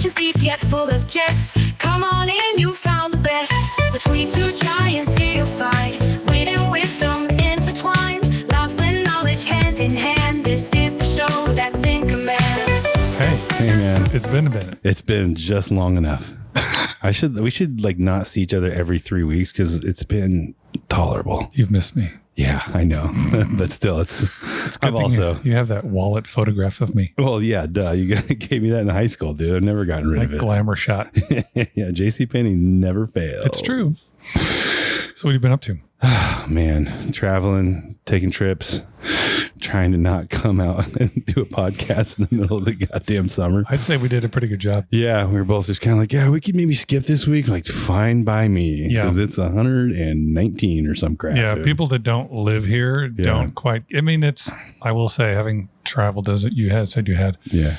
is deep yet full of jest. Come on in, you found the best. Between two giants here you'll find wit and wisdom intertwined. Laughs and knowledge hand in hand. This is the show that's in command. Hey man, It's been a minute. it's been just long enough. We should like not see each other every 3 weeks because it's been tolerable. You've missed me. Yeah, I know, but still, it's Good I've thing also. you have that wallet photograph of me, Well, yeah, duh. You gave me that in high school, dude. I've never gotten rid like of it. glamour shot. Yeah, JCPenney never fails. It's true. So what have you been up to? Man, traveling, taking trips, trying to not come out and do a podcast in the middle of the goddamn summer. I'd say we did a pretty good job. Yeah, we were both just kind of like, yeah, we could maybe skip this week. I'm like, fine by me. Yeah. Because it's 119 or some crap. Yeah, dude. people that don't live here don't quite. I mean, I will say, having traveled as you had said you had, Yeah.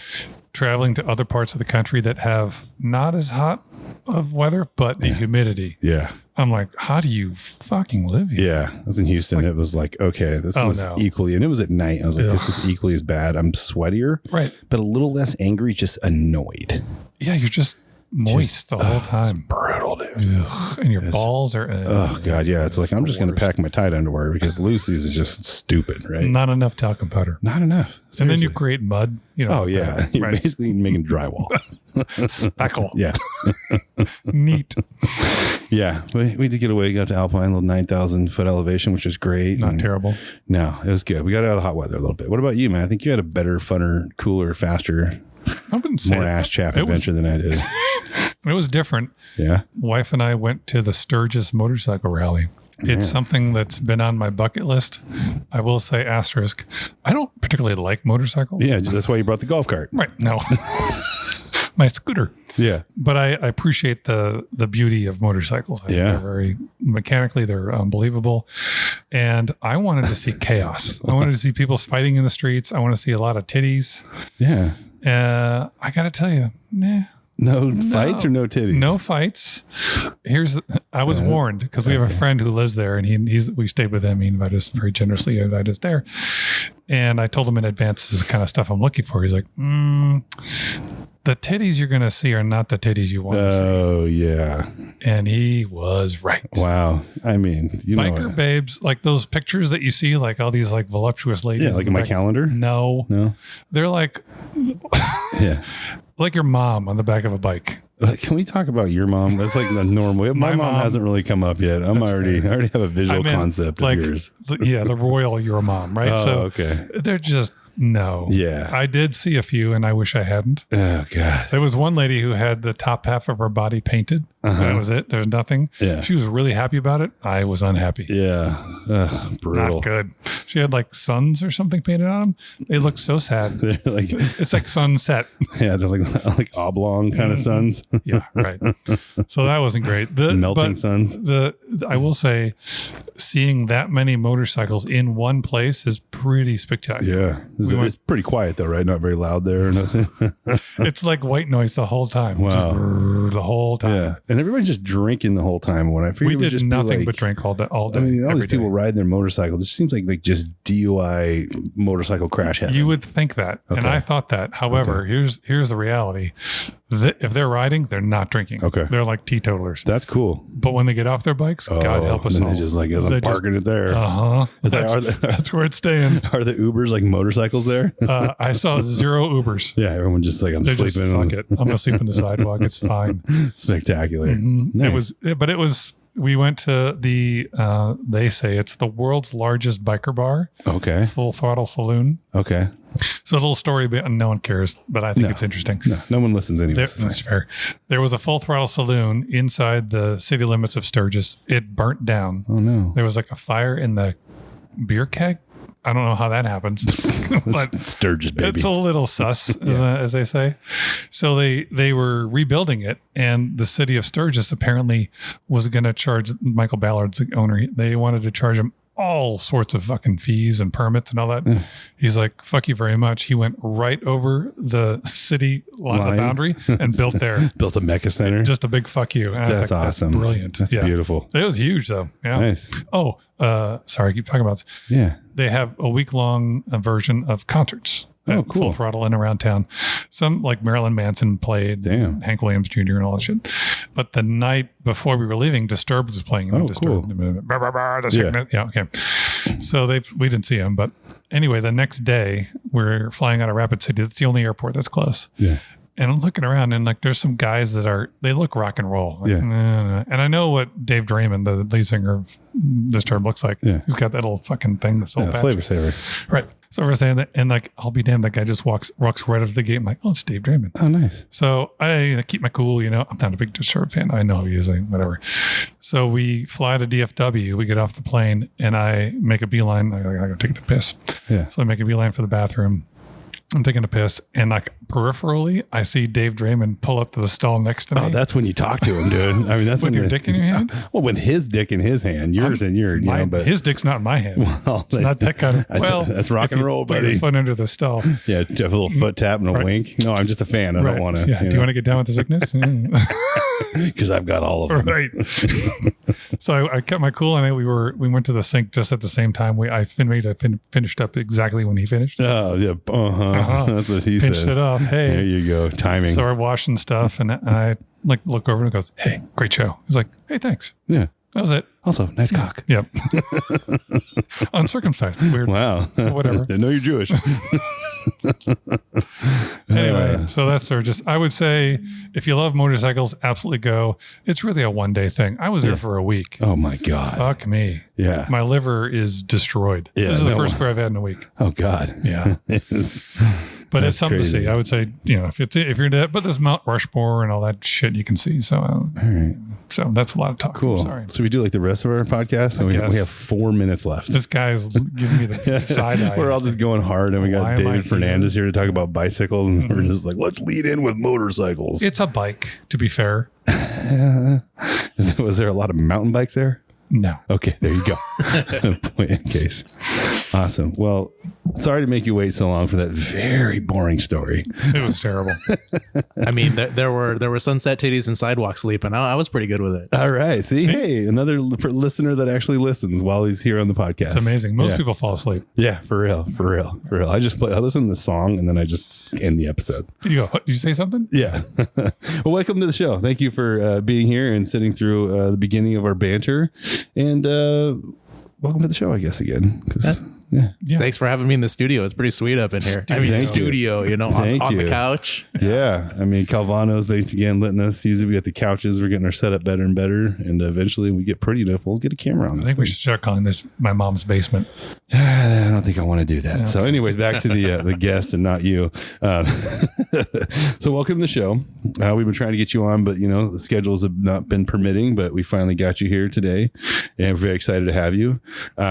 traveling to other parts of the country that have not as hot of weather, but the humidity. Yeah. I'm like, how do you fucking live here? Yeah. I was in Houston. It was like, okay, this is no. equally, and it was at night. I was like, this is equally as bad. I'm sweatier, Right. but a little less angry, just annoyed. Yeah, you're just moist the whole time. Brutal, dude. Ugh, and your balls are. Oh God, yeah. It's like I'm just gonna worst. pack my tight underwear because Lucy's is just stupid, right? Not enough talcum powder. Not enough. And then you Seriously. create mud. You know. Oh yeah, you're right. basically making drywall. Speckle. Yeah, Neat. yeah. We did get away. Got to Alpine, little 9,000 foot elevation, which was great. Not And terrible. No, it was good. We got out of the hot weather a little bit. What about you, man? I think you had a better, funner, cooler, faster, I wouldn't say more that. ass chap It was- adventure than I did. It was different. Yeah. Wife and I went to the Sturgis motorcycle rally. It's something that's been on my bucket list. I will say asterisk. I don't particularly like motorcycles. Yeah, that's why you brought the golf cart. Right. No. My scooter. Yeah. But I appreciate the beauty of motorcycles. I think Yeah. they're very mechanically, they're unbelievable. And I wanted to see chaos. I wanted to see people fighting in the streets. I want to see a lot of titties. Yeah. I got to tell you, No fights or no titties? no fights. I was warned because we have a friend who lives there, and we stayed with him. He invited us very generously. He invited us there, and I told him in advance, this is the kind of stuff I'm looking for. He's like, the titties you're going to see are not the titties you want to see. Oh, yeah. And he was right. Wow. I mean, you know. Biker babes, like those pictures that you see, like all these like voluptuous ladies. Yeah, like in my calendar? No, No. they're like Yeah. like your mom on the back of a bike. Can we talk about your mom? That's like the normal. My mom hasn't really come up yet. I already have a visual concept of yours. Yeah, the royal your mom, right? Oh, So okay. they're just no. Yeah. I did see a few, and I wish I hadn't. Oh, God. There was one lady who had the top half of her body painted. That was it. There's nothing. Yeah. She was really happy about it. I was unhappy. Yeah. Brutal. Not good. She had like suns or something painted on them. They looked so sad. They're like, It's like sunset. yeah, they're like oblong kind of suns. Yeah, right. So that wasn't great. Melting suns. I will say, seeing that many motorcycles in one place is pretty spectacular. Yeah. It's pretty quiet though, right? Not very loud there or nothing. It's like white noise the whole time. Wow. Just the whole time. Yeah. And everybody's just drinking the whole time. When I figured We it would did just nothing be but drink all day. I mean, all every these people day. riding their motorcycles. It just seems like just DUI motorcycle crash heaven. You would think that, and Okay. I thought that. However, here's the reality: if they're riding, they're not drinking. Okay. They're like teetotalers. That's cool. But when they get off their bikes, God help us and all. they just like, as I'm parking it there. That's where it's staying. Are the Ubers like motorcycles there? I saw 0 Ubers. Yeah, everyone just like, I'm They're just, sleeping. fuck it. I'm gonna sleep on the sidewalk. It's fine. Spectacular. Nice. It was. We went to the. They say it's the world's largest biker bar. Okay. Full Throttle Saloon. Okay. So a little story, but no one cares. But I think it's interesting. No one listens anyway. That's fair. There was a Full Throttle Saloon inside the city limits of Sturgis. It burnt down. Oh no. There was like a fire in the beer keg. I don't know how that happens, but Sturgis, baby. it's a little sus, as they say. So they were rebuilding it, and the city of Sturgis apparently was going to charge Michael Ballard's the owner. They wanted to charge him all sorts of fucking fees and permits and all that. He's like, fuck you very much. He went right over the city line, the boundary, and built there. Built a mecha center. Just a big fuck you. And That's awesome. That's brilliant. That's beautiful. It was huge though. Yeah. Nice. Oh, sorry. I keep talking about this. Yeah. They have a week-long version of concerts. at cool. Full Throttle and around town. Some like Marilyn Manson played, Damn. Hank Williams Jr. and all that shit. But the night before we were leaving, Disturbed was playing. Oh, Disturbed. The sickness. Yeah, okay. So we didn't see him, but anyway, the next day we're flying out of Rapid City. That's the only airport that's close. Yeah. And I'm looking around and like there's some guys that they look rock and roll. Like, Yeah. nah. And I know what Dave Draymond, the lead singer of Disturbed, looks like. Yeah. He's got that little fucking thing, the soul patch. Flavor saver. Right. So we're saying that, and like, I'll be damned, that guy just walks right out of the gate. I'm like, oh, it's Dave Draymond. Oh, nice. So I keep my cool, I'm not a big Disturbed fan. I know who he is, whatever. So we fly to DFW. We get off the plane, and I make a beeline. I gotta take the piss. Yeah. So I make a beeline for the bathroom. I'm taking a piss, and like peripherally, I see Dave Draymond pull up to the stall next to me. Oh, that's when you talk to him, dude. I mean, that's with when your dick in your hand. Well, with his dick in his hand, yours in your, but his dick's not in my hand. well, It's not that kind of. that's rock and roll, Put buddy. your foot under the stall. Yeah, have a little foot tap and a Right. wink. No, I'm just a fan. I don't want to. Yeah. Do you want to get down with the sickness? Because I've got all of them. Right. So I kept my cool, and we went to the sink just at the same time. I finished up exactly when he finished. Oh yeah, that's what he Pinched said. it off. Hey, There you go, timing. so we're washing stuff, and I like look over and goes, "Hey, great show." He's like, "Hey, thanks." Yeah. That was it. Also, nice cock. Yep. Uncircumcised. Weird. Wow. Whatever. I know you're Jewish. Anyway, so that's I would say if you love motorcycles, absolutely go. It's really a one-day thing. I was there for a week. Oh my God. Fuck me. Yeah. My liver is destroyed. Yeah, This is the no. first beer I've had in a week. Oh God. Yeah. But That's it's something crazy. to see. I would say, if you're into that, but there's Mount Rushmore and all that shit you can see. So, All right. so that's a lot of talk. Cool. Sorry. So we do like the rest of our podcast, and guess. we have 4 minutes left. This guy is giving me the side eye. We're all just going hard, and we Why got am I David here? Fernandez here to talk about bicycles, and we're just like, let's lead in with motorcycles. It's a bike, to be fair. Was there a lot of mountain bikes there? No. Okay, there you go. Point in case. Awesome. Well, sorry to make you wait so long for that very boring story. It was terrible. I mean, there were sunset titties and sidewalk sleep, and I was pretty good with it. All right. See, hey, another listener that actually listens while he's here on the podcast. It's amazing. Most Yeah. people fall asleep. Yeah, for real. I listen to the song and then I just end the episode. You go, what, did you say something? Yeah. Well, welcome to the show. Thank you for being here and sitting through the beginning of our banter. And welcome to the show, I guess, again. 'Cause, yeah. Yeah. Thanks for having me in the studio. It's pretty sweet up in here. I mean, Thank you. studio, Thank on the you. couch. Yeah. I mean, Calvano's, thanks again, letting us use it. We got the couches. We're getting our setup better and better. And eventually we get pretty enough. We'll get a camera on I this think we thing. should start calling this my mom's basement. I don't think I want to do that. So, anyways, back to the guest and not you. So, welcome to the show. We've been trying to get you on, but the schedules have not been permitting. But we finally got you here today, and we're very excited to have you.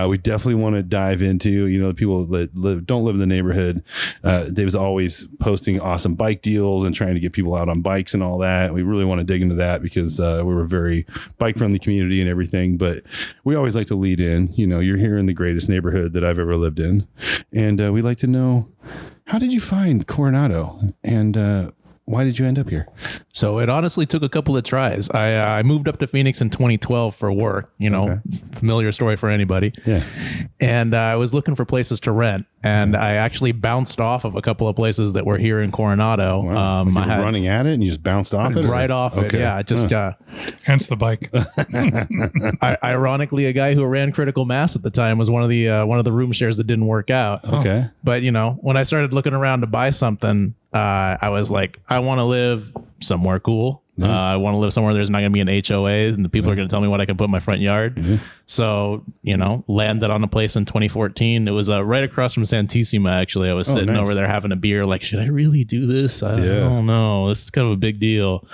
We definitely want to dive into the people that don't live in the neighborhood. Dave's always posting awesome bike deals and trying to get people out on bikes and all that. We really want to dig into that because we're a very bike friendly community and everything. But we always like to lead in. You're here in the greatest neighborhood that I've ever lived in, and we'd like to know, how did you find Coronado, and why did you end up here? So it honestly took a couple of tries. I moved up to Phoenix in 2012 for work, familiar story for anybody. Yeah. And I was looking for places to rent, and I actually bounced off of a couple of places that were here in Coronado. Wow. You I were had running at it and you just bounced off it? right off it. Okay. Yeah. Just, Hence the bike. ironically, a guy who ran Critical Mass at the time was one of the room shares that didn't work out. Okay. But when I started looking around to buy something, I was like, I want to live somewhere cool. I want to live somewhere there's not going to be an HOA and the people are going to tell me what I can put in my front yard. So, landed on a place in 2014. It was right across from Santissima, actually. I was sitting nice. over there having a beer, like, should I really do this? I don't know. This is kind of a big deal.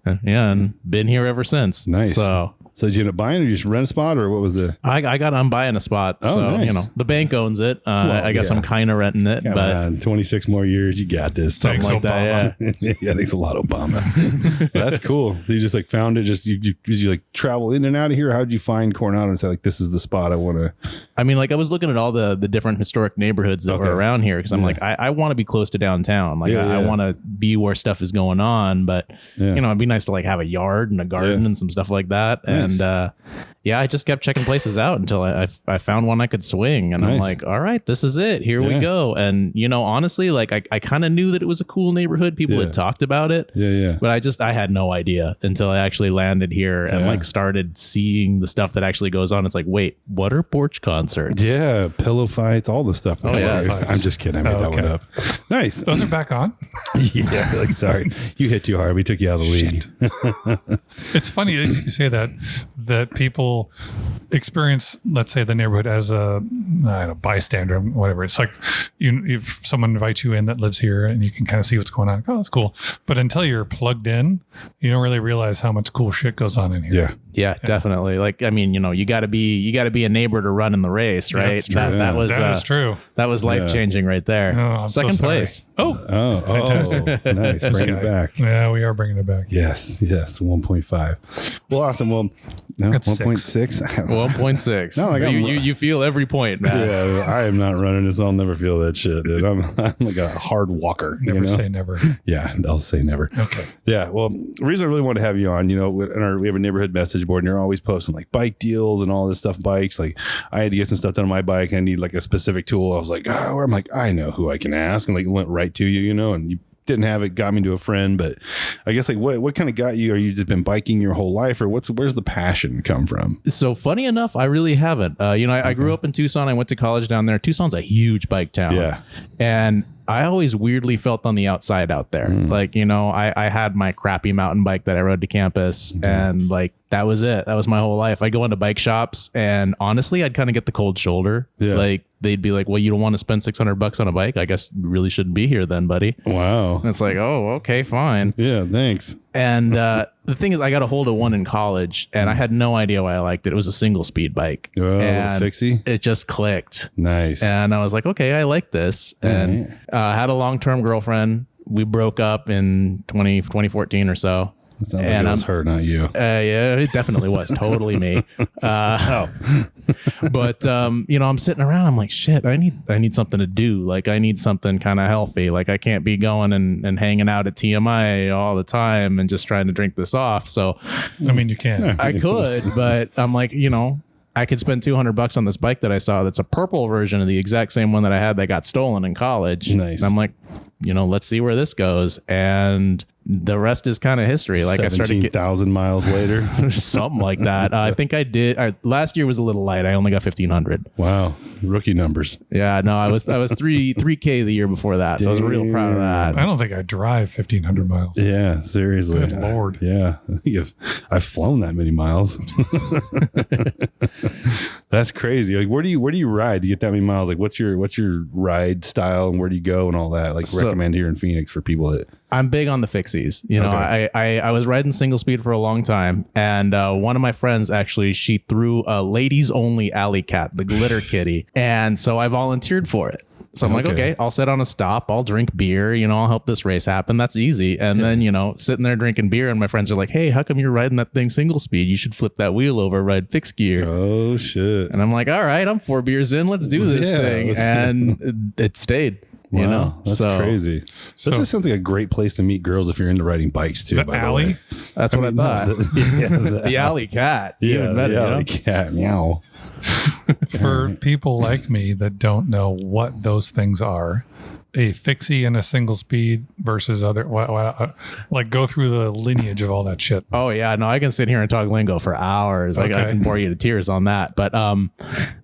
And been here ever since. Nice. So did you end up buying, or you just rent a spot, or what was the? I'm buying a spot. Oh, So, nice. the bank owns it. I guess I'm kind of renting it, Come but on, 26 more years, you got this. something Thanks, like that. Yeah. Yeah, thanks a lot, Obama. That's cool. So you just found it. Just did you travel in and out of here? How did you find Coronado and say this is the spot I want to? I mean, I was looking at all the different historic neighborhoods that were around here because I'm like, I want to be close to downtown. I want to be where stuff is going on, but it'd be nice to have a yard and a garden and some stuff like that. Nice. I just kept checking places out until I found one I could swing, and I'm Nice. like, all right, this is it. Here we go. And honestly, like I kind of knew that it was a cool neighborhood. People had talked about it. Yeah. But I had no idea until I actually landed here and like started seeing the stuff that actually goes on. It's like, wait, what are porch concerts? Yeah, pillow fights, all the stuff. Oh, yeah. I'm just kidding. I made that one up. Nice. Those are back on. Yeah, like sorry, you hit too hard. We took you out of the league. It's funny that you say that people experience, let's say, the neighborhood as a bystander, or whatever. It's like if someone invites you in that lives here, and you can kind of see what's going on. Oh, that's cool. But until you're plugged in, you don't really realize how much cool shit goes on in here. Yeah. Definitely. Like, I mean, you gotta be a neighbor to run in the race, right? That's true. That is true. That was life changing right there. Oh, I'm Second so sorry. place. Oh, nice. Bring it back. Yeah, we are bringing it back. Yes. 1.5. Well, awesome. Well, no, That's 1.6. 1.6. No, like you feel every point, man. Yeah, I am not running this. I'll never feel that shit, dude. I'm like a hard walker. Never say never. Yeah, I'll say never. Okay. Yeah. Well, the reason I really want to have you on, we have a neighborhood message board, and you're always posting like bike deals and all this stuff. Bikes. Like, I had to get some stuff done on my bike. I need like a specific tool. I was like, I'm like, I know who I can ask, and like went right to you, and you didn't have it, got me to a friend. But I guess like what kind of got you? Are you just been biking your whole life, or where's the passion come from? So funny enough, I really haven't. I grew up in Tucson. I went to college down there. Tucson's a huge bike town. Yeah. And I always weirdly felt on the outside out there. Like, I had my crappy mountain bike that I rode to campus, and like, that was it. That was my whole life. I go into bike shops, and honestly, I'd kind of get the cold shoulder. Yeah. Like, they'd be like, well, you don't want to spend $600 on a bike? I guess you really shouldn't be here then, buddy. Wow. And it's like, oh, okay, fine. Yeah. Thanks. And the thing is, I got a hold of one in college, and I had no idea why I liked it. It was a single speed bike. Oh, a and fixie? It just clicked. Nice. And I was like, okay, I like this. And had a long-term girlfriend. We broke up in 2014 or so. It sounds like it was her, not you. Yeah, it definitely was totally me. But I'm sitting around. I'm like, shit, I need something to do. Like, I need something kind of healthy. Like, I can't be going and hanging out at TMI all the time and just trying to drink this off. So, I mean, you can. I could, but I'm like, I could spend $200 on this bike that I saw. That's a purple version of the exact same one that I had that got stolen in college. Nice. And I'm like, let's see where this goes. And the rest is kind of history. Like, I started 17,000 miles later. something like that. I think I did. Last year was a little light. I only got 1,500. Wow. Rookie numbers. Yeah, no, I was 3K the year before that. So I was real proud of that. I don't think I drive 1,500 miles. Yeah, seriously. Good Lord. Yeah. I think I've flown that many miles. That's crazy. Like, where do you ride to get that many miles? Like, what's your ride style, and where do you go and all that? Like, recommend here in Phoenix for people that. I'm big on the fixies. I was riding single speed for a long time, and one of my friends actually, she threw a ladies only alley cat, the glitter kitty, and so I volunteered for it. So I'm like, okay, I'll sit on a stop. I'll drink beer. I'll help this race happen. That's easy. And then, sitting there drinking beer, and my friends are like, hey, how come you're riding that thing single speed? You should flip that wheel over, ride fixed gear. Oh, shit. And I'm like, all right, I'm 4 beers in. Let's do this thing. And it stayed. Wow, that's crazy. That just sounds like a great place to meet girls if you're into riding bikes too. The alley? That's what I thought. The alley cat. Yeah, the alley cat. Meow. For people like me that don't know what those things are, a fixie and a single speed versus other, like go through the lineage of all that shit. Oh yeah, no, I can sit here and talk lingo for hours. Like, I can bore you to tears on that. But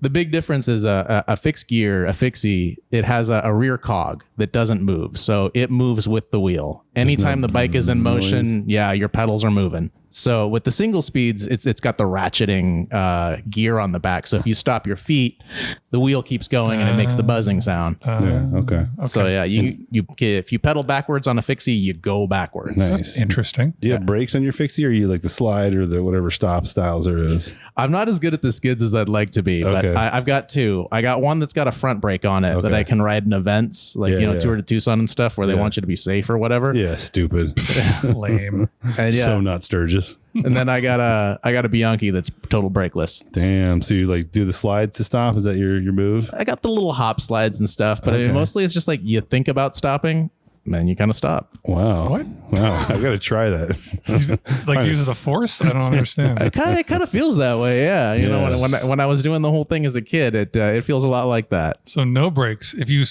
the big difference is a fixed gear, a fixie. It has a rear cog that doesn't move, so it moves with the wheel. Anytime the bike is in motion, your pedals are moving. So with the single speeds, it's got the ratcheting gear on the back. So if you stop your feet, the wheel keeps going and it makes the buzzing sound. Okay. So yeah, you if you pedal backwards on a fixie, you go backwards. Nice. That's interesting. Do you have brakes on your fixie, or you like the slide or the whatever stop styles there is? I'm not as good at the skids as I'd like to be, but I've got two. I got one that's got a front brake on it that I can ride in events, like tour to Tucson and stuff, where they want you to be safe or whatever. Yeah, stupid. Lame. And So not Sturgis. And then I got a Bianchi that's total brakeless. Damn. So you like do the slides to stop? Is that your move? I got the little hop slides and stuff, but I mean, mostly it's just like you think about stopping then you kind of stop. Wow. What? Wow. I've got to try that. Like use the force? I don't understand. It kind of feels that way. Yeah. You know, when I was doing the whole thing as a kid, it feels a lot like that. So no brakes. If you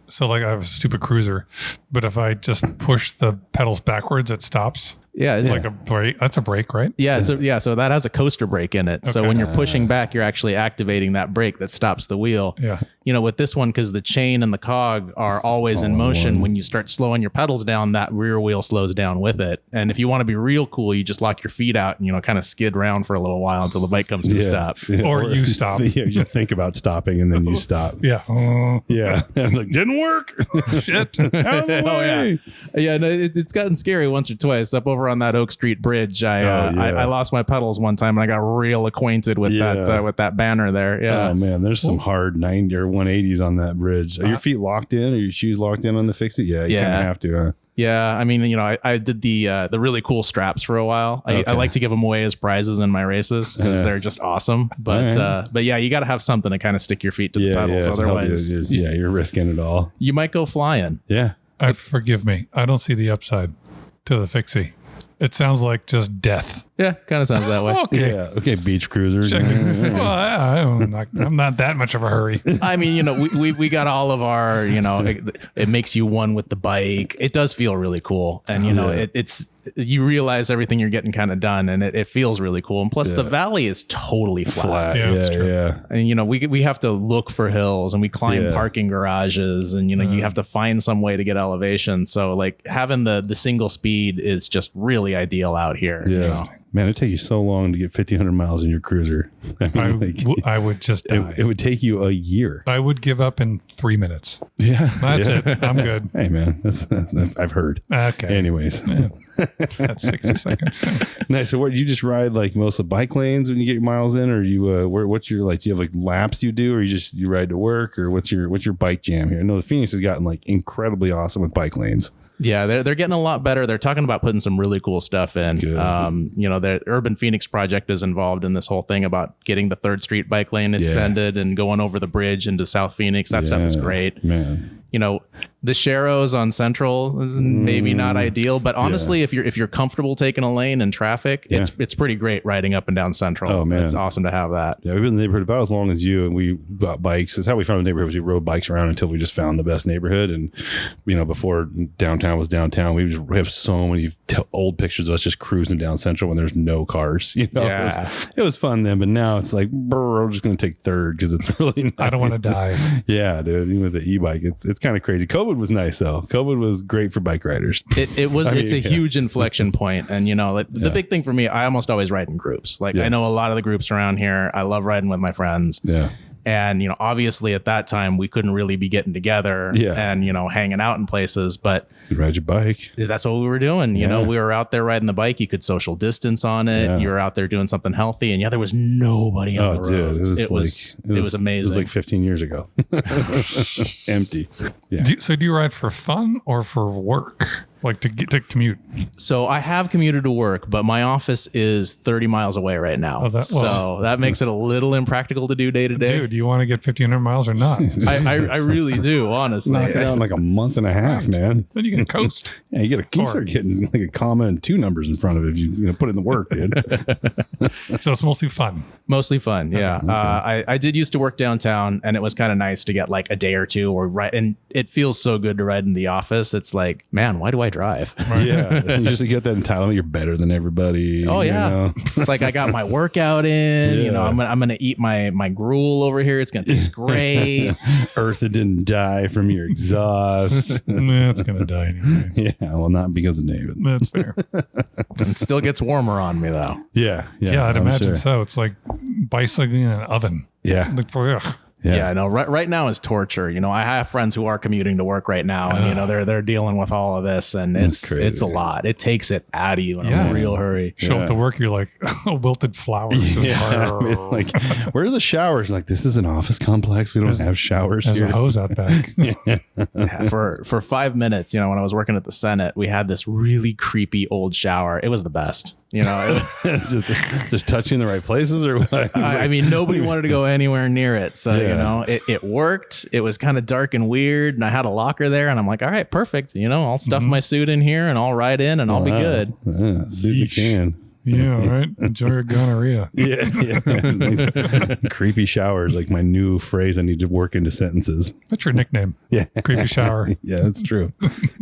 so like I have a stupid cruiser, but if I just push the pedals backwards, it stops. Yeah. Like a brake. That's a brake, right? Yeah, so that has a coaster brake in it. So Okay. when you're pushing back, you're actually activating that brake that stops the wheel. Yeah. You know, with this one, because the chain and the cog are always in motion, when you start slowing your pedals down, that rear wheel slows down with it. And if you want to be real cool, you just lock your feet out and, you know, kind of skid around for a little while until the bike comes to a stop. Yeah. Or you stop. Yeah, you think about stopping and then you stop. Yeah. Yeah. I'm like, didn't work. Shit. Out of the Oh, way. Yeah, no, it's gotten scary once or twice. Up over on that Oak Street Bridge, I lost my pedals one time and I got real acquainted with that banner there. Yeah. Oh man, there's some hard 90 or 180s on that bridge. Are your feet locked in? Are your shoes locked in on the fix it? Yeah, you kind of have to. Huh? Yeah, I mean, you know, I did the really cool straps for a while. I like to give them away as prizes in my races because they're just awesome. But yeah, you got to have something to kind of stick your feet to the pedals. Otherwise, you're risking it all. You might go flying. Yeah. Forgive me. I don't see the upside to the fixie. It sounds like just death. Yeah, kind of sounds that way. Okay. Yeah. Okay. Beach cruisers. Well, I'm not that much of a hurry. I mean, you know, we got all of our, you know, it makes you one with the bike. It does feel really cool. And, you know, it's, you realize everything you're getting kind of done and it feels really cool. And plus the valley is totally flat. Yeah, that's true. Yeah. And, you know, we have to look for hills and we climb parking garages and, you know, you have to find some way to get elevation. So like having the single speed is just really ideal out here. Yeah. You know? Man, it'd take you so long to get 1,500 miles in your cruiser. I mean, I would just die. it would take you a year. I would give up in 3 minutes. Yeah. That's it. I'm good. Hey, man, I've heard. Okay. Anyways. That's 60 seconds. Nice. So, what did you just ride like most of the bike lanes when you get your miles in, or you? What's your like? Do you have like laps you do, or you ride to work, or what's your bike jam here? I know the Phoenix has gotten like incredibly awesome with bike lanes. Yeah, they're getting a lot better. They're talking about putting some really cool stuff in. You know, the Urban Phoenix project is involved in this whole thing about getting the 3rd Street bike lane extended and going over the bridge into South Phoenix. That stuff is great. Man. You know, the Sharrows on Central is maybe not ideal, but honestly, if you're comfortable taking a lane in traffic, it's pretty great riding up and down Central. Oh man, it's awesome to have that. Yeah, we've been in the neighborhood about as long as you, and we got bikes. It's how we found the neighborhood. Was we rode bikes around until we just found the best neighborhood. And you know, before downtown was downtown, we have so many old pictures of us just cruising down Central when there's no cars. You know, it was fun then, but now it's like we're just going to take 3rd because it's really nice. I don't want to die. Yeah, dude. Even with the e-bike, it's kind of crazy. COVID was nice though. COVID was great for bike riders. It's a huge inflection point. And you know, like, the big thing for me, I almost always ride in groups. Like I know a lot of the groups around here. I love riding with my friends. Yeah. And, you know, obviously at that time we couldn't really be getting together and, you know, hanging out in places, but you ride your bike. That's what we were doing. You know, we were out there riding the bike. You could social distance on it. Yeah. You were out there doing something healthy, and there was nobody on the roads. It was amazing. It was like 15 years ago. Empty. Yeah. So do you ride for fun or for work? Like to commute? So I have commuted to work, but my office is 30 miles away right now. So that makes it a little impractical to do day to day. Dude, do you want to get 1,500 miles or not? I really do, honestly. Knock it out in like a month and a half, man. Then you can coast. Yeah, you start getting like a comma and 2 numbers in front of it if you put in the work, dude. So it's mostly fun. Mostly fun, yeah. Okay. I did used to work downtown, and it was kind of nice to get like a day or two and it feels so good to ride in the office. It's like, man, why do I drive? Yeah, you just get that entitlement. You're better than everybody. Oh yeah, you know? It's like I got my workout in. You know, I'm gonna eat my gruel over here. It's gonna taste great. Earth that didn't die from your exhaust. It's gonna die anyway. Yeah, well, not because of David. That's fair. It still gets warmer on me though. Yeah, I'd imagine so. It's like bicycling in an oven. Yeah. Yeah, no. Right now is torture. You know, I have friends who are commuting to work right now, and you know they're dealing with all of this, and it's a lot. It takes it out of you in a real hurry. Show up to work, you're like a wilted flower. I mean, like, where are the showers? Like, this is an office complex. We don't have showers There's here. a hose out back. For 5 minutes, you know, when I was working at the Senate, we had this really creepy old shower. It was the best. You know, just touching the right places or what? I mean, nobody wanted to go anywhere near it. So, Yeah. you know, it worked. It was kind of dark and weird. And I had a locker there and I'm like, all right, perfect. You know, I'll stuff my suit in here and I'll ride in and I'll be good. Yeah, suit you Yeesh. can. Yeah, right. Enjoy your gonorrhea. Yeah. Creepy showers, like my new phrase I need to work into sentences. That's your nickname. Yeah. Creepy shower. Yeah, that's true.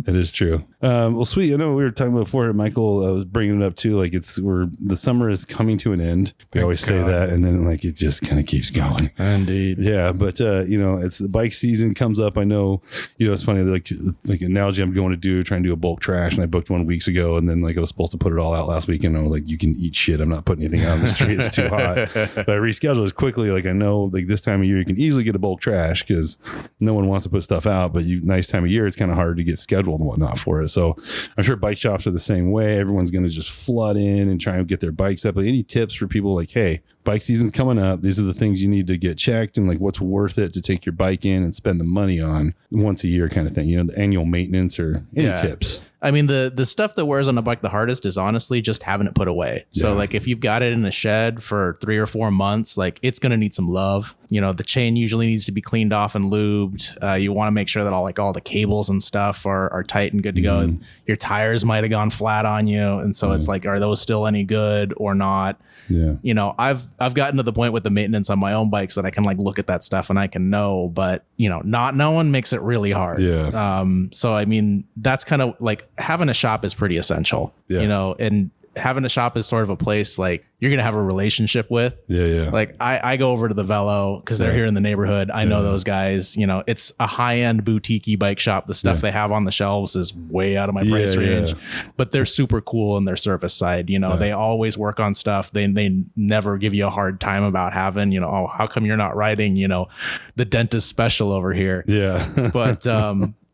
It is true. Well, sweet. I know we were talking before. Michael was bringing it up too. Like the summer is coming to an end. We Thank always say God. that, and then like it just kind of keeps going. Indeed. Yeah, but you know, it's the bike season comes up. I know, you know, it's funny. Like analogy, I'm going to try and do a bulk trash, and I booked 1 week ago, and then like I was supposed to put it all out last weekend. And I was like, you can eat shit. I'm not putting anything out on the street. It's too hot. But I rescheduled as quickly. Like I know, like this time of year, you can easily get a bulk trash because no one wants to put stuff out. But nice time of year, it's kind of hard to get scheduled and whatnot for it. So I'm sure bike shops are the same way. Everyone's going to just flood in and try and get their bikes up. But any tips for people like, hey, bike season's coming up. These are the things you need to get checked and like what's worth it to take your bike in and spend the money on once a year kind of thing. You know, the annual maintenance or any tips. I mean, the stuff that wears on a bike the hardest is honestly just having it put away. So Yeah. like if you've got it in a shed for 3 or 4 months, like it's going to need some love. You know, the chain usually needs to be cleaned off and lubed. You want to make sure that all the cables and stuff are tight and good to go. Your tires might have gone flat on you. And so it's like, are those still any good or not? Yeah. You know, I've gotten to the point with the maintenance on my own bikes that I can like look at that stuff and I can know, but you know, not knowing makes it really hard. Yeah. So I mean, that's kind of like having a shop is pretty essential, Yeah. you know, and having a shop is sort of a place like you're going to have a relationship with. Yeah. Yeah. Like I go over to the Velo because they're here in the neighborhood. I know those guys, you know, it's a high end boutique bike shop. The stuff they have on the shelves is way out of my price range, but they're super cool in their service side. You know, they always work on stuff. They never give you a hard time about having, you know, oh, how come you're not riding, you know, the dentist special over here. Yeah. But,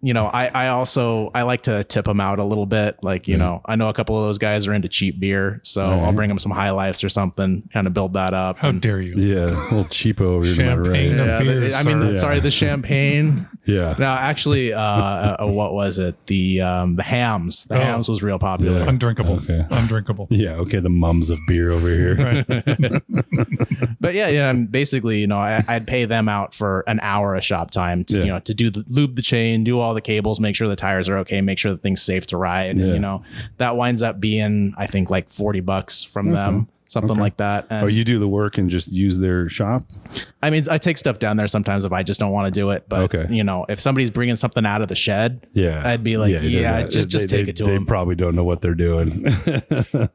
you know, I like to tip them out a little bit. Like, you know, I know a couple of those guys are into cheap beer, so I'll bring them some High Lifes or something, kind of build that up. How dare you? Yeah. A little cheapo over here. Champagne. Right. Yeah, beer, I mean, sir. sorry, the champagne. Yeah. No, actually, what was it? The hams. The hams was real popular. Yeah. Undrinkable. Okay. Undrinkable. Yeah. Okay. The mums of beer over here. Right. But yeah, basically, you know, I'd pay them out for an hour of shop time to, you know, to lube the chain, do all the cables, make sure the tires are okay, make sure the thing's safe to ride. Yeah. And, you know, that winds up being, I think, like $40 from them. Something like that. And Oh, you do the work and just use their shop? I mean, I take stuff down there sometimes if I just don't want to do it. But, you know, if somebody's bringing something out of the shed, I'd be like, just take it to them. They probably don't know what they're doing.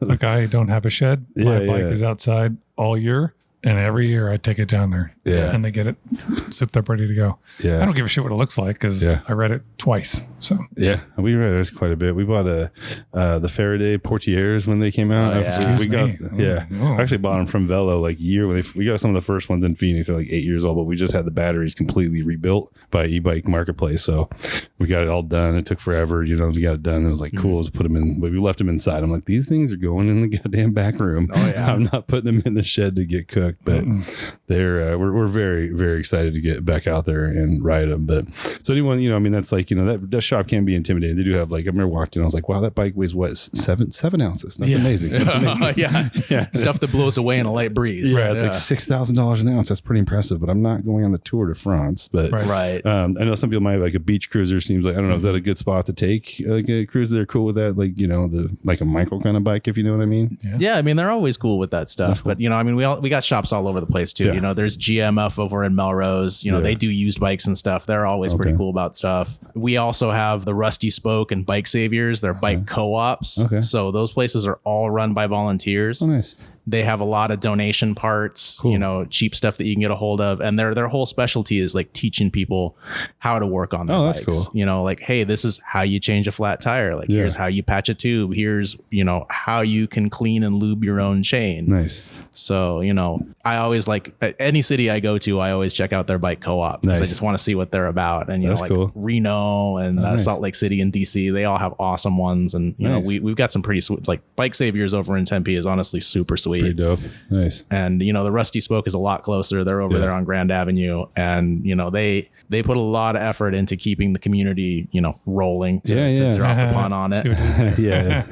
Look, I don't have a shed. My Yeah, bike yeah. is outside all year. And every year I take it down there. Yeah. And they get it zipped up, ready to go. Yeah. I don't give a shit what it looks like because I read it twice. So Yeah, we read this quite a bit. We bought the Faraday Portières when they came out. Oh, yeah. we Excuse got me. I actually bought them from Velo like a year when we got some of the first ones in Phoenix. They're like 8 years old, but we just had the batteries completely rebuilt by e-bike marketplace. So we got it all done. It took forever, you know. We got it done. It was like cool. Let's put them in, but we left them inside. I'm like, these things are going in the goddamn back room. Oh, yeah. I'm not putting them in the shed to get cooked, but they're we're very, very excited to get back out there and ride them. But so anyone, you know, I mean, that's like, you know, that shop can be intimidating. They do have like, I remember walked in, I was like, wow, that bike weighs what, seven ounces. That's amazing. That's amazing. Yeah. Stuff that blows away in a light breeze. Yeah, it's like $6,000 an ounce. That's pretty impressive. But I'm not going on the Tour de France. But Right. I know some people might have like a beach cruiser. Seems like, I don't know, is that a good spot to take like a cruiser? They're cool with that, like, you know, the like a Michael kind of bike, if you know what I mean. Yeah, I mean, they're always cool with that stuff. But, you know, I mean, we got shops all over the place too. Yeah. You know, there's GMF over in Melrose. You know, they do used bikes and stuff. They're always pretty cool about stuff. We also have the Rusty Spoke and Bike Saviors. They're bike co-ops. Okay. So those places are all run by volunteers. Oh, nice. They have a lot of donation parts, you know, cheap stuff that you can get a hold of. And their whole specialty is like teaching people how to work on their Oh, that's bikes. cool. You know, like, hey, this is how you change a flat tire. Like, here's how you patch a tube. Here's, you know, how you can clean and lube your own chain. Nice. So, you know, I always like any city I go to, I always check out their bike co-op because I Nice. just want to see what they're about. And, you That's know, like cool. Reno and nice. Salt Lake City and DC, they all have awesome ones. And, you know, Nice. we've got some pretty sweet, like Bike Saviors over in Tempe is honestly super sweet. sweet. Pretty dope. Nice. And, you know, the Rusty Spoke is a lot closer. They're over there on Grand Avenue. And, you know, they put a lot of effort into keeping the community, you know, rolling to drop the pun on it. yeah.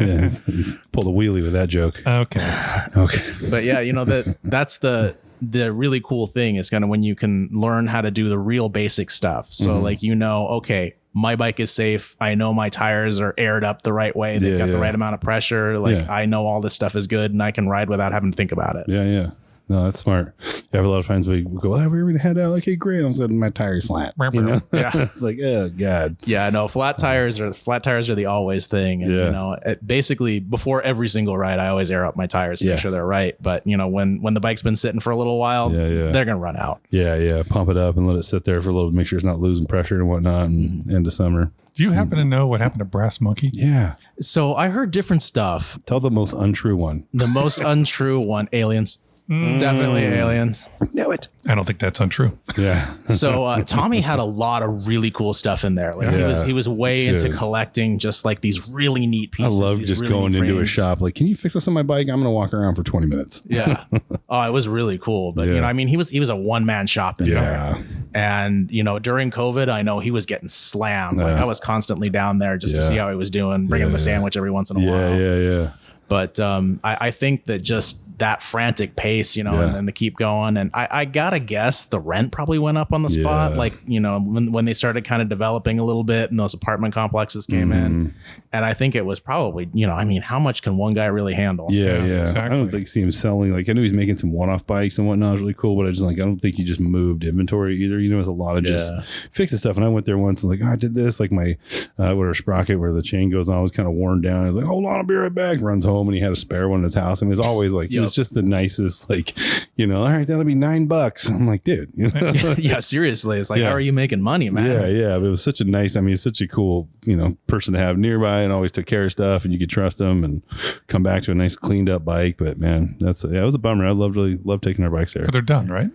Pulled a wheelie with that joke. Okay. But yeah, you know, that's the really cool thing is kind of when you can learn how to do the real basic stuff. So like, you know, okay, my bike is safe. I know my tires are aired up the right way. They've got the right amount of pressure. Like I know all this stuff is good and I can ride without having to think about it. Yeah. No, that's smart. You have a lot of times we go, we're going to head out. Okay, great. All of a sudden my tire's flat. You know? Yeah. It's like, oh God. Yeah, no, flat tires are the always thing. And, you know, basically before every single ride, I always air up my tires to make sure they're right. But, you know, when the bike's been sitting for a little while, they're going to run out. Yeah. Pump it up and let it sit there for a little to make sure it's not losing pressure and whatnot and into summer. Do you happen to know what happened to Brass Monkey? Yeah. So I heard different stuff. Tell the most untrue one. The most untrue one, aliens. Definitely aliens. Knew it. I don't think that's untrue. Yeah. So Tommy had a lot of really cool stuff in there. Like he was way into collecting just like these really neat I pieces. love just really going neat into a frames. shop. Like, can you fix this on my bike? I'm going to walk around for 20 minutes. Yeah. Oh, it was really cool. But you know, I mean, he was a one-man shop in there. And you know, during COVID, I know he was getting slammed. Like I was constantly down there just to see how he was doing, bringing him a sandwich every once in a while. Yeah. But I think that just that frantic pace, you know, and then to keep going. And I gotta guess the rent probably went up on the spot. Like, you know, when they started kind of developing a little bit and those apartment complexes came in. And I think it was probably, you know, I mean, how much can one guy really handle? Yeah. Exactly. I don't think see him selling. Like, I knew he's making some one-off bikes and whatnot. It was really cool, but I don't think he just moved inventory either. You know, it's a lot of just fixing stuff. And I went there once and like, I did this. Like my where a sprocket where the chain goes on was kind of worn down. I was like, hold on, I'll be right back. Runs home and he had a spare one in his house. And it was always like, it was just the nicest, like, you know, all right, that'll be $9. I'm like, dude, you know? Yeah, seriously. It's like, how are you making money, man? Yeah. But it was such a nice, I mean, it's such a cool, you know, person to have nearby and always took care of stuff and you could trust them and come back to a nice cleaned up bike. But man, it was a bummer. I really loved taking our bikes there. But they're done, right?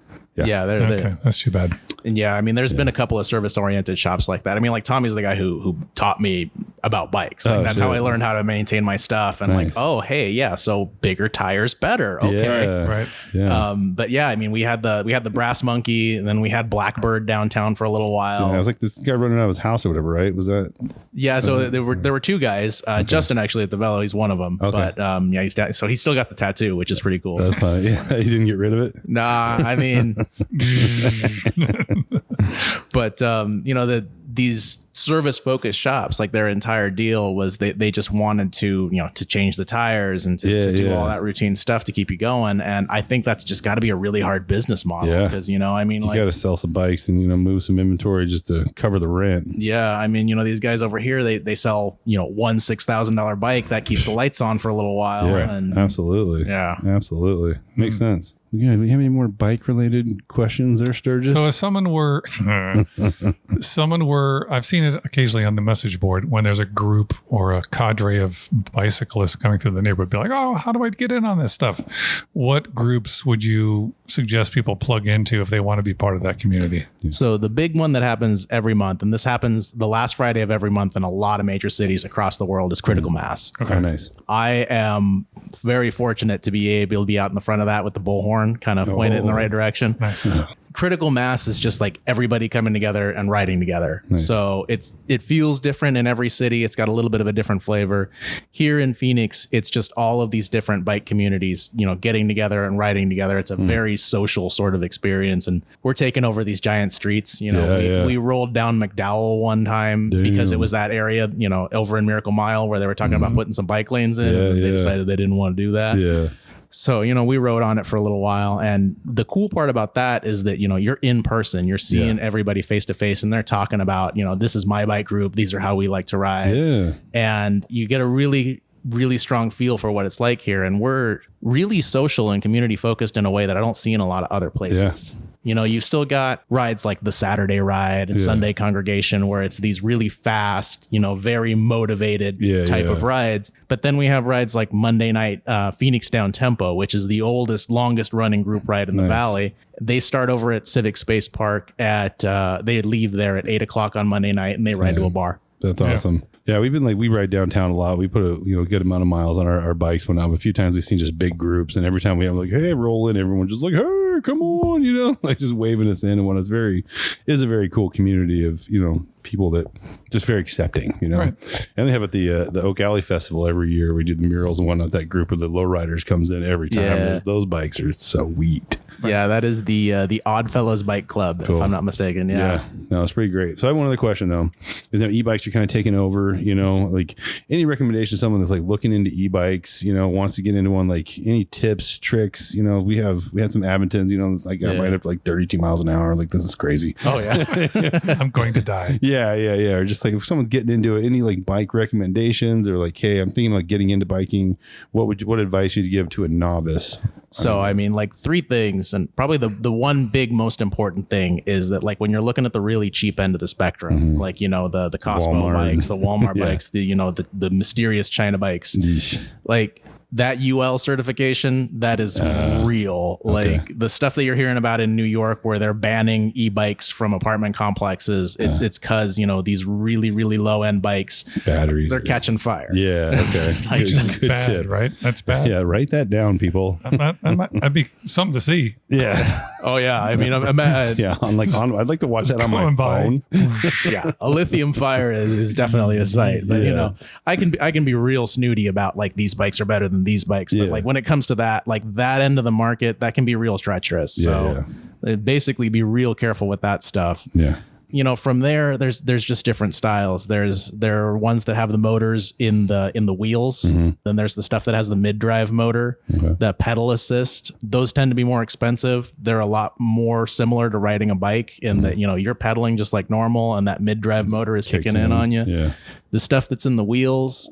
Yeah, Okay, that's too bad. And yeah, I mean, there's been a couple of service-oriented shops like that. I mean, like Tommy's the guy who taught me about bikes. Like that's how I learned how to maintain my stuff. And like, oh, hey, yeah, so bigger tires, better. Okay, Right. Yeah. But yeah, I mean, we had the Brass Monkey, and then we had Blackbird downtown for a little while. Yeah, I was like this guy running out of his house or whatever, right? Was that? Yeah, so there were two guys. Justin actually at the Velo, he's one of them. Okay. But yeah, he's still got the tattoo, which is pretty cool. That's fine. Yeah, he didn't get rid of it. Nah, I mean. But you know, these service focused shops, like their entire deal was they just wanted to, you know, to change the tires and to do all that routine stuff to keep you going. And I think that's just got to be a really hard business model because, you know, I mean, you got to sell some bikes and, you know, move some inventory just to cover the rent. Yeah. I mean, you know, these guys over here, they sell, you know, one $6,000 bike that keeps the lights on for a little while. Yeah, and absolutely. Yeah, absolutely. Makes sense. Yeah, do we have any more bike related questions there, Sturgis? So if someone were, I've seen it occasionally on the message board when there's a group or a cadre of bicyclists coming through the neighborhood, be like, oh, how do I get in on this stuff? What groups would you suggest people plug into if they want to be part of that community? So the big one that happens every month, and this happens the last Friday of every month in a lot of major cities across the world, is Critical Mass. Okay, nice. I am very fortunate to be able to be out in the front of that with the bullhorn, kind of point it in the right direction. Nice. Critical Mass is just like everybody coming together and riding together. Nice. So it feels different in every city. It's got a little bit of a different flavor. Here in Phoenix, it's just all of these different bike communities, you know, getting together and riding together. It's a very social sort of experience. And we're taking over these giant streets. You know, we rolled down McDowell one time because it was that area, you know, over in Miracle Mile where they were talking about putting some bike lanes in. And they decided they didn't want to do that. Yeah. So, you know, we rode on it for a little while. And the cool part about that is that, you know, you're in person, you're seeing everybody face to face and they're talking about, you know, this is my bike group. These are how we like to ride. Yeah. And you get a really strong feel for what it's like here. And we're really social and community focused in a way that I don't see in a lot of other places. Yeah. You know, you've still got rides like the Saturday ride and Sunday congregation where it's these really fast, you know, very motivated type of rides. But then we have rides like Monday night Phoenix Down Tempo, which is the oldest, longest running group ride in the Valley. They start over at Civic Space Park they leave there at 8 o'clock on Monday night and they ride to a bar. That's awesome. Yeah, we've been we ride downtown a lot. We put a good amount of miles on our bikes. When a few times we've seen just big groups, and every time we have hey, roll in, everyone just hey, come on, just waving us in. And when it is a very cool community of people that just very accepting, Right. And they have at the Oak Alley Festival every year. We do the murals and whatnot. That group of the lowriders comes in every time. Yeah. Those bikes are sweet. Yeah, that is the Oddfellows Bike Club, if I'm not mistaken. Yeah. No, it's pretty great. So I have one other question though. Is e-bikes are kind of taking over, any recommendation to someone that's looking into e-bikes, wants to get into one, any tips, tricks, we had some Aventons, it's I ride up to 32 miles an hour. This is crazy. Oh yeah. I'm going to die. Yeah. Or just if someone's getting into it, any bike recommendations or hey, I'm thinking about getting into biking. What advice would you give to a novice? So, I mean, 3 things, and probably the one big most important thing is that when you're looking at the really cheap end of the spectrum, the Costco Walmart. bikes, the Walmart Yeah. bikes, the mysterious China bikes, Yeesh. that UL certification, that is real. Okay. The stuff that you're hearing about in New York where they're banning e-bikes from apartment complexes, it's because, these really, really low end bikes, Batteries. they're catching fire. Yeah. Okay. Which is Good bad, tip. right? That's bad. Yeah. Write that down, people. That'd be something to see. Yeah. Oh yeah. I mean, Yeah. I'd like to watch that on my going by. phone. yeah, a lithium fire is definitely a sight. But I can be real snooty about these bikes are better than these bikes, but Yeah. when it comes to that, that end of the market, that can be real treacherous. So basically be real careful with that stuff. Yeah. From there, there's just different styles. There are ones that have the motors in the wheels. Then there's the stuff that has the mid-drive motor, the pedal assist. Those tend to be more expensive. They're a lot more similar to riding a bike in that, you're pedaling just like normal and that mid-drive motor is kicking in on you. Yeah. The stuff that's in the wheels,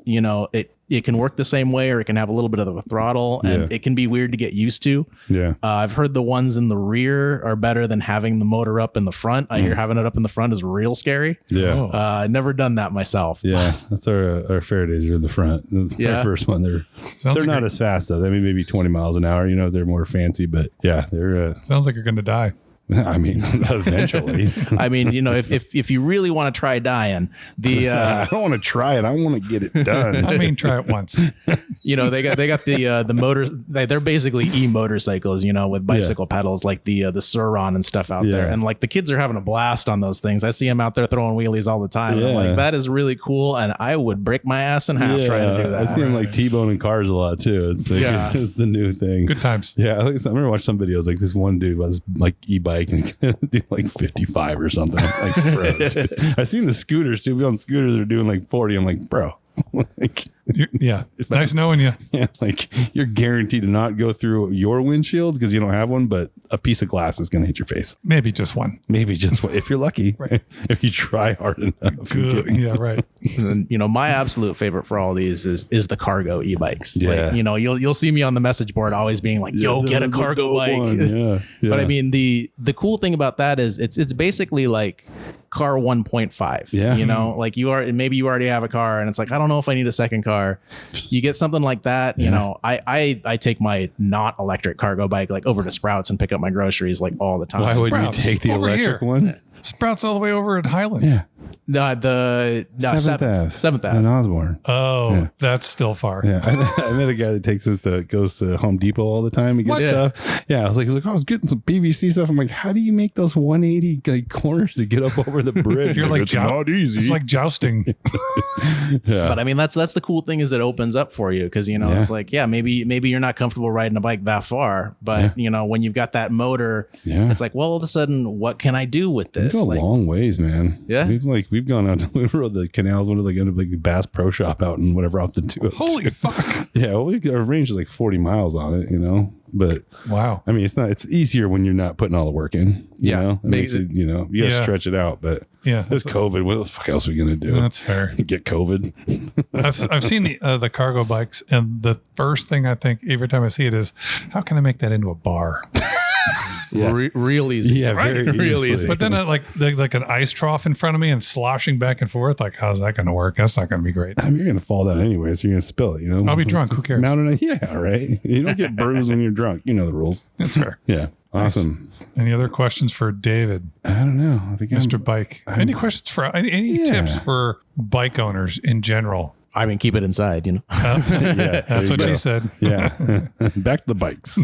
it can work the same way or it can have a little bit of a throttle and it can be weird to get used to. Yeah. I've heard the ones in the rear are better than having the motor up in the front. I hear having it up in the front is real scary. Yeah. I've never done that myself. Yeah, that's our Faradays are in the front. That's our first one. They're Sounds like not as fast though. I mean, maybe 20 miles an hour. They're more fancy, but yeah, they're. Sounds like you're going to die. I mean, eventually. I mean, if you really want to try dying, I don't want to try it. I want to get it done. I mean, try it once. they got the motor. They're basically e-motorcycles, with bicycle pedals like the Suron and stuff out there. And the kids are having a blast on those things. I see them out there throwing wheelies all the time. And I'm that is really cool. And I would break my ass in half trying to do that. I see them T-boning cars a lot too. It's it's the new thing. Good times. Yeah, I remember watching some videos this one dude was e-bike and do 55 or something. I'm bro, dude. I seen the scooters too. People on scooters are doing 40. I'm bro. It's nice knowing you. Yeah, you're guaranteed to not go through your windshield because you don't have one, but a piece of glass is going to hit your face. Maybe just one. Maybe just one, if you're lucky. Right. If you try hard enough. Good. Yeah, right. And, my absolute favorite for all these is the cargo e-bikes. Yeah. You'll see me on the message board always being yo, get a cargo bike. Yeah. But I mean, the cool thing about that is it's basically car 1.5. Yeah. Maybe you already have a car and it's I don't know if I need a second car. You get something like that. I take my not electric cargo bike over to Sprouts and pick up my groceries all the time. Why would you Sprouts, take the over electric here. one? Sprouts all the way over at Highland. Yeah. Seventh Ave. in Osborne. Oh, Yeah. that's still far. Yeah, I met a guy that goes to Home Depot all the time and gets What? stuff. Yeah, I was I was getting some PVC stuff. I'm how do you make those 180 corners to get up over the bridge? You're it's not easy. It's like jousting. Yeah, But I mean, that's the cool thing is it opens up for you because it's maybe you're not comfortable riding a bike that far, but when you've got that motor, it's all of a sudden, what can I do with we this? go a long ways, man. Yeah. we've gone out. We rode the canals. One of the Bass Pro Shop out and whatever off the two. Holy fuck. Yeah, well, our range is 40 miles on it. But Wow. I mean, it's easier when you're not putting all the work in. You know? It makes it, you got to Yeah. stretch it out. But Yeah. there's COVID. What the fuck else are we gonna do? That's fair. Get COVID? I've seen the cargo bikes, and the first thing I think every time I see it is, how can I make that into a bar? Yeah. Real easy. Yeah, Right? very Really easily. But then there's an ice trough in front of me and sloshing back and forth. How's that going to work? That's not going to be great. I mean, you're gonna fall down anyway, so you're gonna spill it. I'll be drunk. Who cares? Yeah, right. You don't get bruised when you're drunk. You know the rules. That's fair. Yeah. Awesome. Any other questions for David? I don't know. I think Mr. Bike. Any questions for any tips for bike owners in general? I mean, keep it inside, you know. Yeah, That's what go. she said. Yeah. Back to the bikes.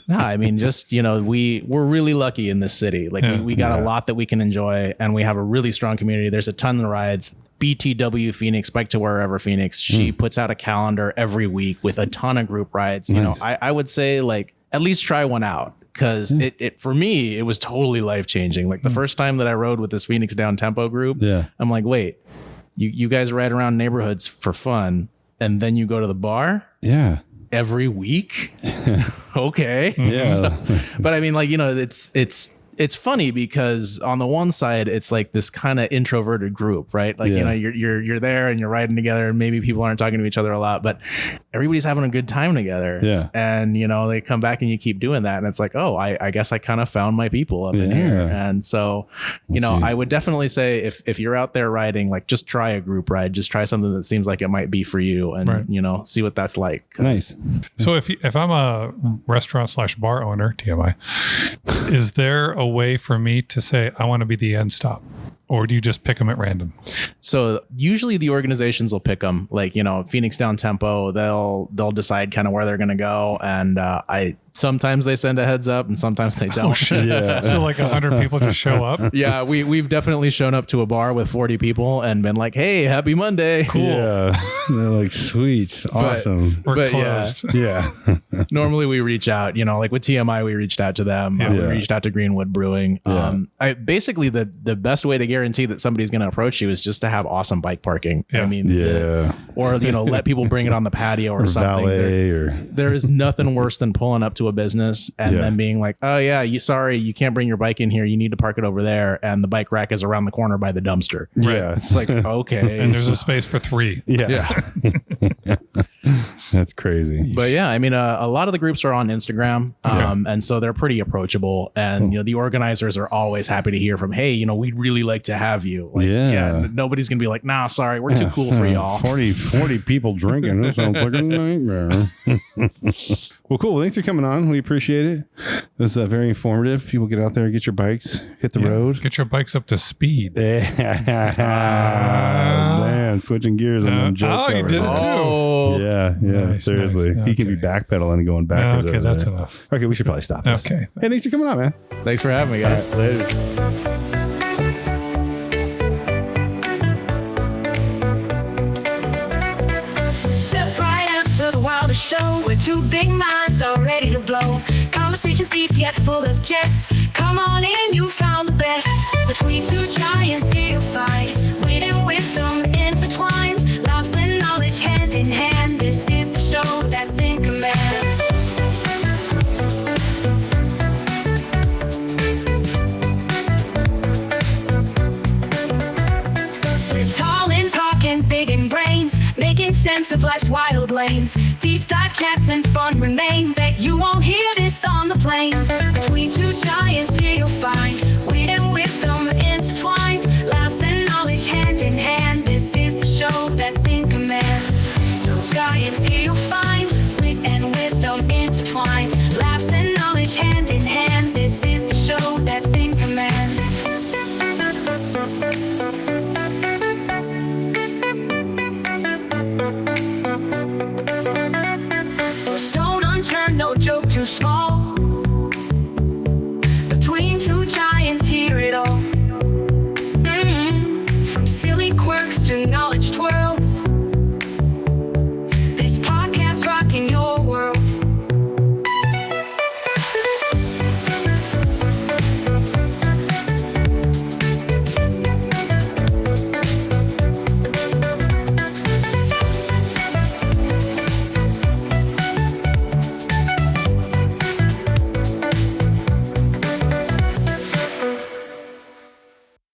No, I mean, just, you know, we're really lucky in this city. Like we got a lot that we can enjoy, and we have a really strong community. There's a ton of rides. BTW Phoenix, Bike to Wherever Phoenix, she puts out a calendar every week with a ton of group rides. You know, I would say like at least try one out. Because it for me, it was totally life changing. Like the first time that I rode with this Phoenix Down Tempo group, I'm like, wait, you guys ride around neighborhoods for fun, and then you go to the bar every week. Okay. Yeah. But I mean, like, you know, it's funny because on the one side, it's like this kind of introverted group, right? Like, you know, you're there and you're riding together, and maybe people aren't talking to each other a lot, but everybody's having a good time together. Yeah. And, you know, they come back and you keep doing that. And it's like, oh, I guess I kind of found my people up in here. And so, you know, I would definitely say if you're out there riding, like just try a group ride, just try something that seems like it might be for you, and, you know, see what that's like. Nice. So if I'm a restaurant/bar owner, TMI, is there a way for me to say I want to be the end stop, or do you just pick them at random? So usually the organizations will pick them, like, you know, Phoenix Down Tempo, they'll decide kind of where they're going to go. And sometimes they send a heads up and sometimes they don't. Oh, shit. Yeah. So like 100 people just show up? Yeah, we've definitely shown up to a bar with 40 people and been like, hey, happy Monday. Cool. Yeah. They're like, sweet. Awesome. We're But yeah. closed. Yeah. Normally we reach out, you know, like with TMI, we reached out to them. We reached out to Greenwood Brewing. Basically the best way to guarantee that somebody's going to approach you is just to have awesome bike parking. Yeah. I mean, or, you know, let people bring it on the patio or something. Valet There is nothing worse than pulling up to a business and then being like, oh yeah, you can't bring your bike in here. You need to park it over there. And the bike rack is around the corner by the dumpster. Yeah. It's like, okay. And there's a space for 3. Yeah. That's crazy. But yeah, I mean, a lot of the groups are on Instagram, and so they're pretty approachable. And you know, the organizers are always happy to hear from, hey, you know, we'd really like to have you. Like, nobody's gonna be like, nah, sorry, we're too cool for y'all. 40 people drinking. That sounds like a nightmare. Well, cool. Thanks for coming on. We appreciate it. It was very informative. People get out there, get your bikes, hit the road. Get your bikes up to speed. Damn, switching gears on them jokes. You over did there. it too. Yeah, Nice, seriously. nice. He can be backpedaling and going backwards. Okay, over that's there. enough. Okay, we should probably stop this. Okay. Hey, thanks for coming on, man. Thanks for having me, guys. Later. Step right up to the wildest show where two big minds are ready to blow. Conversations deep yet full of jest. Come on in, you found the best. Between two giants here you'll find wit and wisdom intertwined. Laughs and knowledge hand in hand. This is the show that's in command. Tall and talking, big in brains, making sense of life's wild lanes. Deep dive chats and fun remain. Bet you won't hear this on the plane. Between two giants here you'll find wit and wisdom intertwined. Laughs and knowledge hand in hand. This is the show that's in command. Two giants here you'll find wit and wisdom intertwined. Laughs and knowledge hand in hand. This is the show that's in command. Stone unturned, no joke too small.